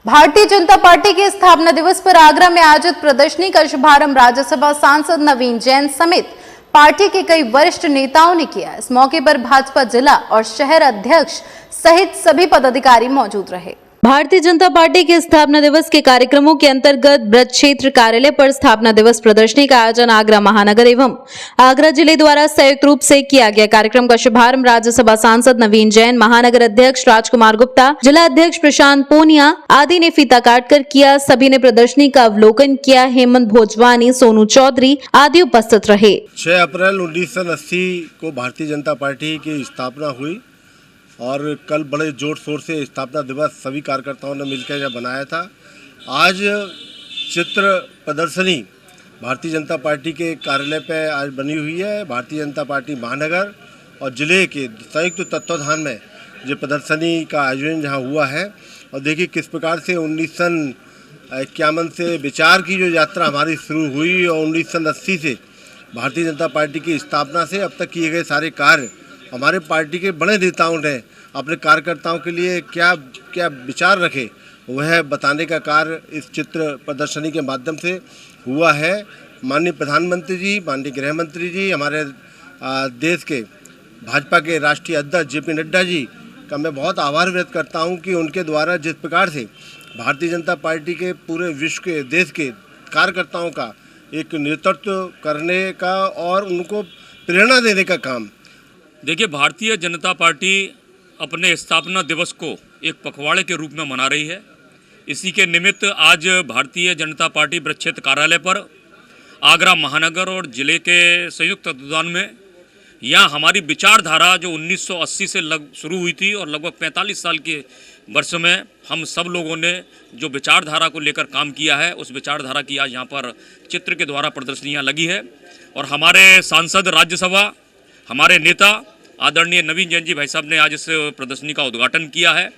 Bharatiya Janata party के स्थापना दिवस पर आगरा में आयोजित प्रदर्शनी का शुभारंभ राज्यसभा सांसद नवीन जैन समेत पार्टी के कई वरिष्ठ नेताओं ने किया। इस मौके पर भाजपा जिला और शहर अध्यक्ष सहित सभी पदाधिकारी मौजूद रहे। भारतीय जनता पार्टी के स्थापना दिवस के कार्यक्रमों के अंतर्गत ब्रज क्षेत्र कार्यालय पर स्थापना दिवस प्रदर्शनी का आयोजन आगरा महानगर एवं आगरा जिले द्वारा संयुक्त रूप से किया गया। कार्यक्रम का शुभारंभ राज्यसभा सांसद नवीन जैन, महानगर अध्यक्ष राजकुमार गुप्ता, जिला अध्यक्ष प्रशांत पूनिया आदि ने फीता काटकर किया। सभी ने प्रदर्शनी का अवलोकन किया। हेमंत भोजवानी, सोनू चौधरी आदि उपस्थित रहे। 6 अप्रैल 1980 को भारतीय जनता पार्टी की स्थापना हुई और कल बड़े जोर शोर से स्थापना दिवस सभी कार्यकर्ताओं ने मिलकर जब बनाया था। आज चित्र प्रदर्शनी भारतीय जनता पार्टी के कार्यालय पे आज बनी हुई है। भारतीय जनता पार्टी महानगर और जिले के संयुक्त तत्वाधान में जो प्रदर्शनी का आयोजन जहां हुआ है। और देखिए किस प्रकार से 1951 से विचार की जो यात्रा हमारी शुरू हुई और 1980 से भारतीय जनता पार्टी की स्थापना से अब तक किए गए सारे कार्य, हमारे पार्टी के बड़े नेताओं ने अपने कार्यकर्ताओं के लिए क्या क्या विचार रखे वह बताने का कार्य इस चित्र प्रदर्शनी के माध्यम से हुआ है। माननीय प्रधानमंत्री जी, माननीय गृह मंत्री जी, हमारे देश के भाजपा के राष्ट्रीय अध्यक्ष जेपी नड्डा जी का मैं बहुत आभार व्यक्त करता हूं कि उनके द्वारा जिस प्रकार से भारतीय जनता पार्टी के पूरे विश्व के देश के कार्यकर्ताओं का एक नेतृत्व करने का और उनको प्रेरणा देने का काम। देखिए, भारतीय जनता पार्टी अपने स्थापना दिवस को एक पखवाड़े के रूप में मना रही है। इसी के निमित्त आज भारतीय जनता पार्टी ब्रज क्षेत्र कार्यालय पर आगरा महानगर और जिले के संयुक्त तत्वाधान में यहाँ हमारी विचारधारा जो 1980 से शुरू हुई थी और लगभग 45 साल के वर्ष में हम सब लोगों ने जो विचारधारा को लेकर काम किया है, उस विचारधारा की आज यहाँ पर चित्र के द्वारा प्रदर्शनियाँ लगी है। और हमारे सांसद राज्यसभा, हमारे नेता आदरणीय नवीन जैन जी भाई साहब ने आज इस प्रदर्शनी का उद्घाटन किया है।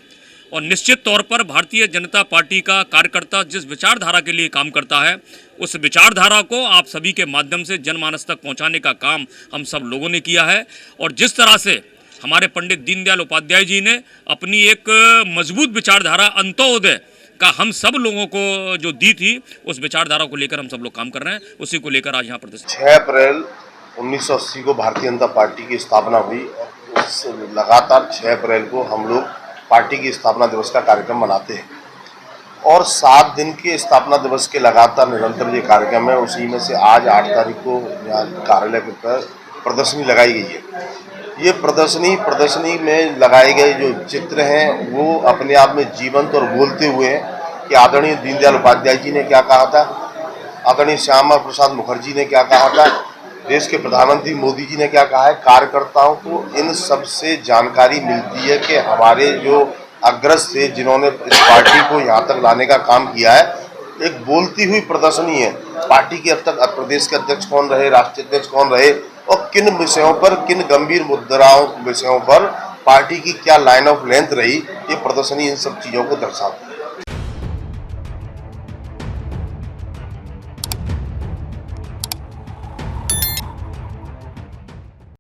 और निश्चित तौर पर भारतीय जनता पार्टी का कार्यकर्ता जिस विचारधारा के लिए काम करता है, उस विचारधारा को आप सभी के माध्यम से जनमानस तक पहुंचाने का काम हम सब लोगों ने किया है। और जिस तरह से हमारे पंडित दीनदयाल उपाध्याय जी ने अपनी एक मजबूत विचारधारा अंत्योदय का हम सब लोगों को जो दी थी, उस विचारधारा को लेकर हम सब लोग काम कर रहे हैं। उसी को लेकर आज यहाँ प्रदर्शनी 6 अप्रैल 1980 को भारतीय जनता पार्टी की स्थापना हुई। उस लगातार 6 अप्रैल को हम लोग पार्टी की स्थापना दिवस का कार्यक्रम मनाते हैं और 7 दिन के स्थापना दिवस के लगातार निरंतर ये कार्यक्रम है। उसी में से आज 8 तारीख को यहाँ कार्यालय पर प्रदर्शनी लगाई गई है। ये प्रदर्शनी में लगाए गए जो चित्र हैं वो अपने आप में जीवंत और बोलते हुए हैं कि आदरणीय दीनदयाल उपाध्याय जी ने क्या कहा था, आदरणीय श्यामा प्रसाद मुखर्जी ने क्या कहा था, देश के प्रधानमंत्री मोदी जी ने क्या कहा है। कार्यकर्ताओं को इन सब से जानकारी मिलती है कि हमारे जो अग्रज थे जिन्होंने इस पार्टी को यहाँ तक लाने का काम किया है, एक बोलती हुई प्रदर्शनी है। पार्टी के अब तक प्रदेश के अध्यक्ष कौन रहे, राष्ट्रीय अध्यक्ष कौन रहे और किन विषयों पर, किन गंभीर मुद्दाओं विषयों पर पार्टी की क्या लाइन ऑफ लेंथ रही, ये प्रदर्शनी इन सब चीज़ों को दर्शाती है।